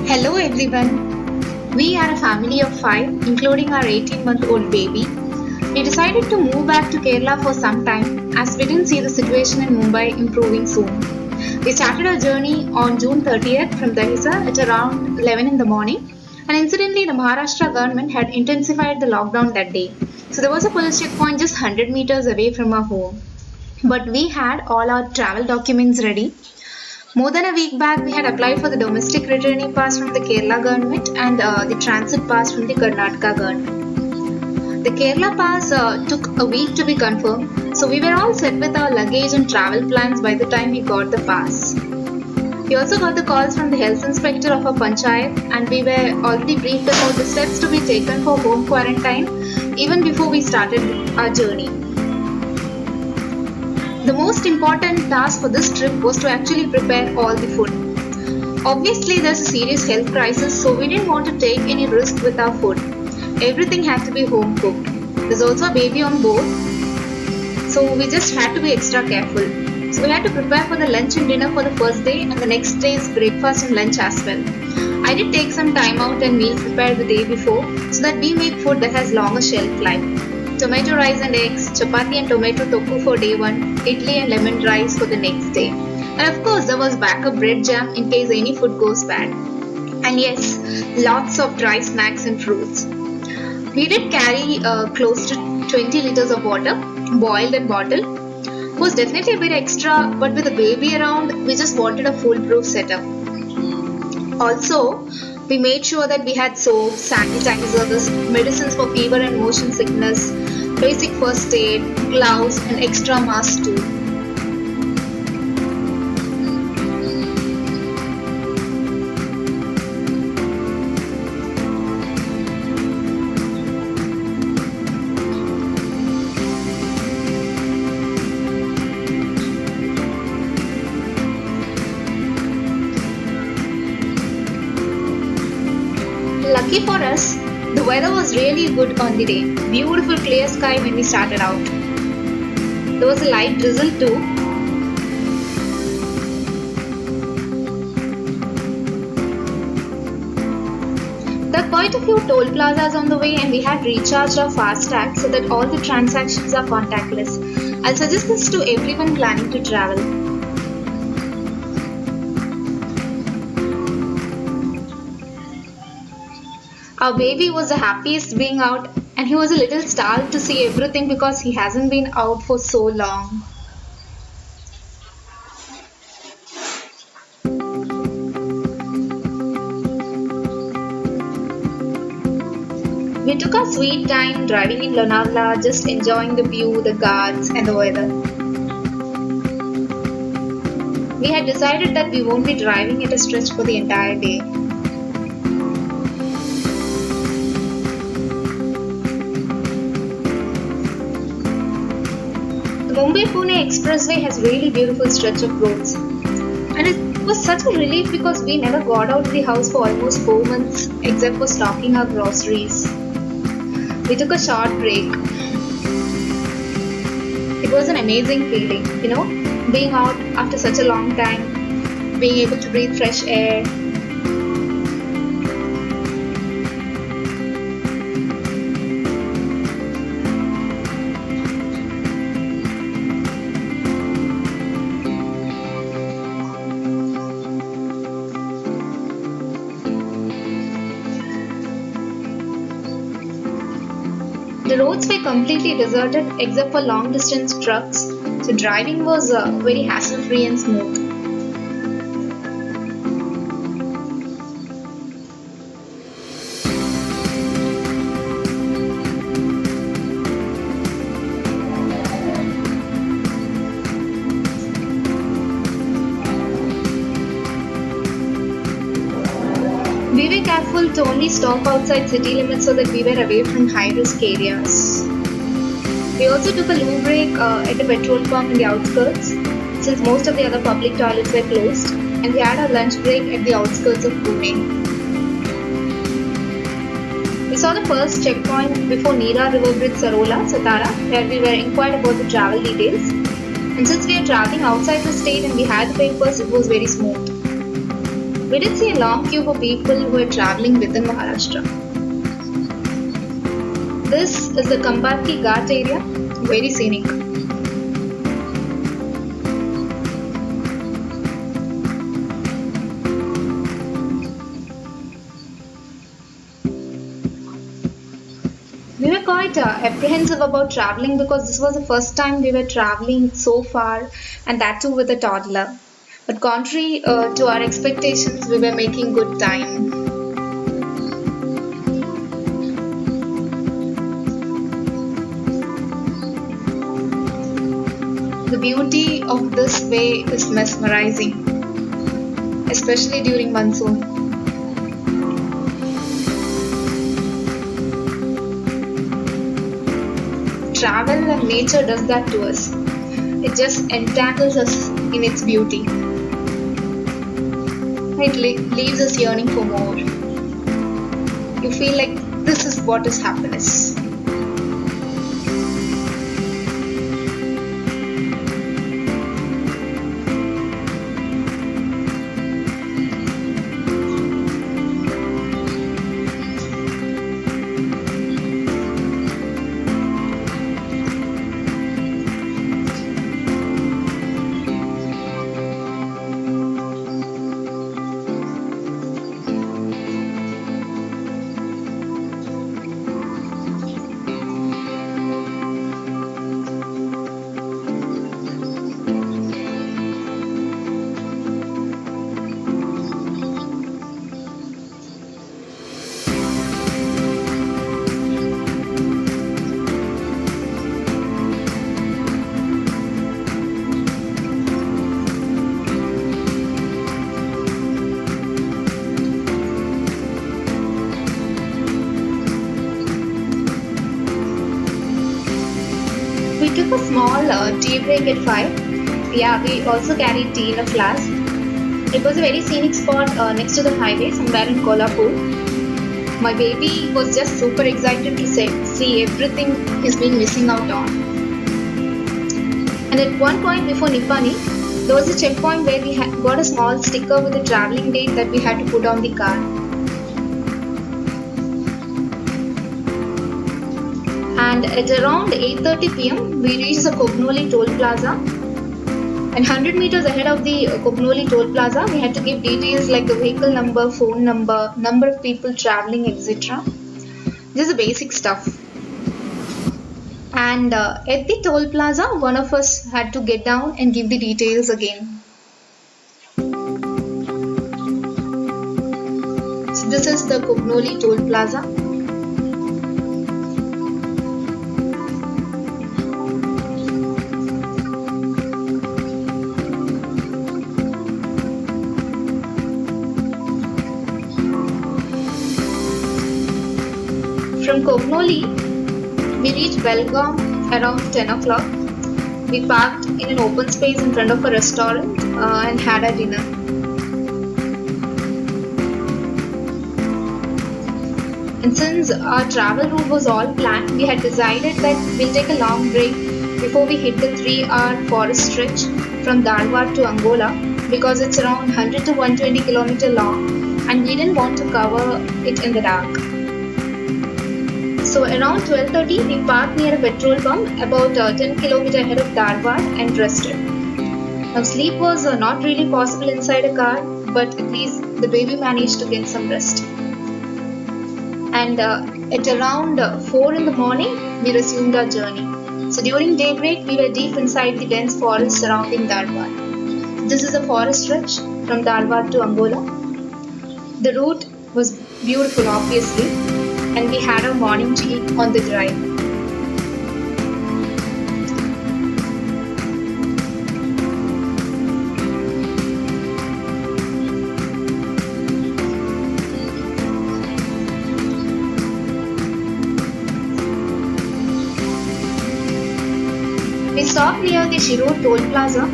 Hello everyone. We are a family of five, including our 18-month-old baby. We decided to move back to Kerala for some time as we didn't see the situation in Mumbai improving soon. We started our journey on June 30th from Dahisar at around 11 in the morning, and incidentally, the Maharashtra government had intensified the lockdown that day. So there was a police checkpoint just 100 meters away from our home. But we had all our travel documents ready. More than a week back, we had applied for the domestic returning pass from the Kerala government and the transit pass from the Karnataka government. The Kerala pass took a week to be confirmed, so we were all set with our luggage and travel plans by the time we got the pass. We also got the calls from the health inspector of our panchayat, and we were already briefed about the steps to be taken for home quarantine even before we started our journey. The most important task for this trip was to actually prepare all the food. Obviously, there's a serious health crisis, so we didn't want to take any risk with our food. Everything had to be home cooked. There's also a baby on board, so we just had to be extra careful. So we had to prepare for the lunch and dinner for the first day and the next day's breakfast and lunch as well. I did take some time out and meal prepare the day before so that we make food that has longer shelf life. Tomato rice and eggs, chapati and tomato tofu for day 1, idli and lemon rice for the next day. And of course, there was backup bread jam in case any food goes bad. And yes, lots of dry snacks and fruits. We did carry close to 20 liters of water, boiled and bottled. It was definitely a bit extra, but with a baby around, we just wanted a foolproof setup. Also, we made sure that we had soap, sanitizers, medicines for fever and motion sickness, basic first aid, gloves, and extra masks too. Lucky for us, the weather was really good on the day. Beautiful clear sky when we started out. There was a light drizzle too. There are quite a few toll plazas on the way and we had recharged our FASTag so that all the transactions are contactless. I'll suggest this to everyone planning to travel. Our baby was the happiest being out and he was a little startled to see everything because he hasn't been out for so long. We took our sweet time driving in Lonavala, just enjoying the view, the ghats and the weather. We had decided that we won't be driving at a stretch for the entire day. Mumbai-Pune Expressway has really beautiful stretch of roads. And it was such a relief because we never got out of the house for almost 4 months except for stocking our groceries. We took a short break. It was an amazing feeling, being out after such a long time, being able to breathe fresh air. The roads were completely deserted except for long distance trucks, so driving was very hassle free and smooth. We were careful to only stop outside city limits so that we were away from high risk areas. We also took a loo break at a petrol pump in the outskirts since most of the other public toilets were closed, and we had our lunch break at the outskirts of Pune. We saw the first checkpoint before Neera River Bridge Sarola, Satara, where we were inquired about the travel details. And since we are traveling outside the state and we had the papers, it was very smooth. We did see a long queue for people who were traveling within Maharashtra. This is the Kambarki Ghat area, very scenic. We were quite apprehensive about traveling because this was the first time we were traveling so far and that too with a toddler. But contrary to our expectations, we were making good time. The beauty of this way is mesmerizing, especially during monsoon. Travel and nature does that to us. It just entangles us in its beauty. It leaves us yearning for more. You feel like this is what is happiness. We took a small tea break at 5. Yeah, we also carried tea in a flask. It was a very scenic spot next to the highway somewhere in Kolhapur. My baby was just super excited to see everything he's been missing out on. And at one point before Nipani, there was a checkpoint where we got a small sticker with a travelling date that we had to put on the car. And at around 8:30 pm, we reached the Kognoli toll plaza. And 100 meters ahead of the Kognoli toll plaza, we had to give details like the vehicle number, phone number, number of people traveling, etc. This is the basic stuff. And at the toll plaza, one of us had to get down and give the details again. So this is the Kognoli toll plaza. From Kognoli, we reached Belgaum around 10 o'clock. We parked in an open space in front of a restaurant and had our dinner. And since our travel route was all planned, we had decided that we'll take a long break before we hit the 3-hour forest stretch from Dharwad to Angola because it's around 100 to 120 km long and we didn't want to cover it in the dark. So around 12:30, we parked near a petrol pump about 10 km ahead of Dharwad and rested. Now sleep was not really possible inside a car, but at least the baby managed to get some rest. And at around 4 in the morning, we resumed our journey. So during daybreak, we were deep inside the dense forest surrounding Dharwad. This is a forest stretch from Dharwad to Angola. The route was beautiful, obviously, and we had our morning tea on the drive. We stopped near the Shirur toll plaza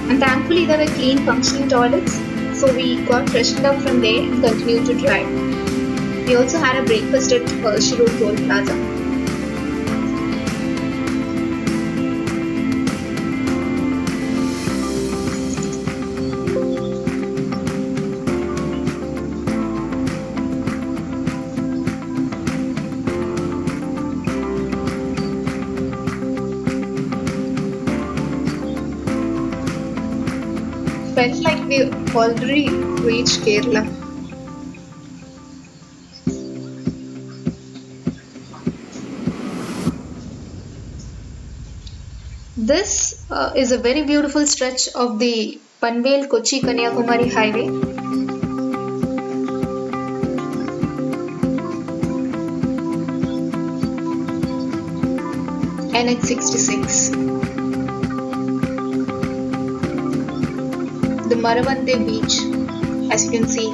and thankfully there were clean functioning toilets, so we got freshened up from there and continued to drive. We also had a breakfast at Shirur toll plaza. felt like we already reached Kerala. This is a very beautiful stretch of the Panvel Kochi Kanyakumari highway. NH66. The Maravante beach, as you can see.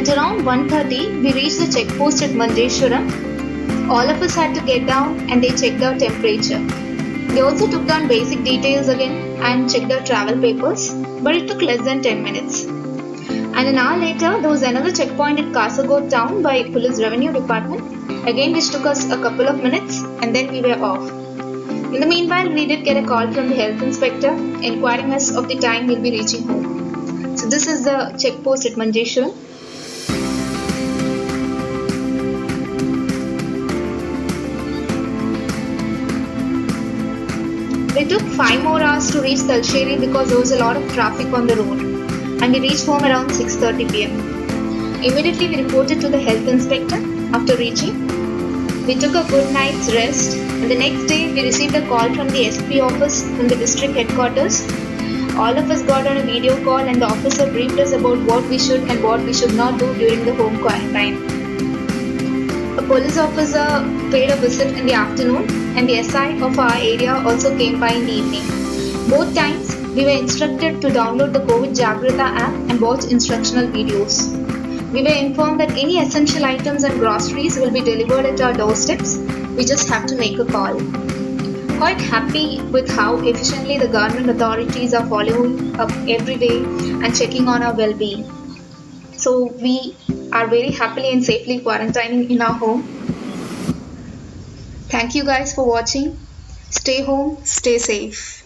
At around 1:30, we reached the checkpost at Manjeshwaram. All of us had to get down and they checked our temperature. They also took down basic details again and checked our travel papers, but it took less than 10 minutes. And an hour later, there was another checkpoint at Kasaragod town by Police Revenue Department, again which took us a couple of minutes and then we were off. In the meanwhile, we did get a call from the health inspector inquiring us of the time we'll be reaching home. So this is the checkpost at Manjeshwaram. It took 5 more hours to reach Talcherry because there was a lot of traffic on the road, and we reached home around 6:30 pm. Immediately we reported to the health inspector after reaching. We took a good night's rest, and the next day we received a call from the SP office from the district headquarters. All of us got on a video call and the officer briefed us about what we should and what we should not do during the home quarantine. A police officer paid a visit in the afternoon and the SI of our area also came by in the evening. Both times, we were instructed to download the COVID Jagrata app and watch instructional videos. We were informed that any essential items and groceries will be delivered at our doorsteps. We just have to make a call. Quite happy with how efficiently the government authorities are following up every day and checking on our well-being. So we are very happily and safely quarantining in our home. Thank you guys for watching. Stay home, stay safe.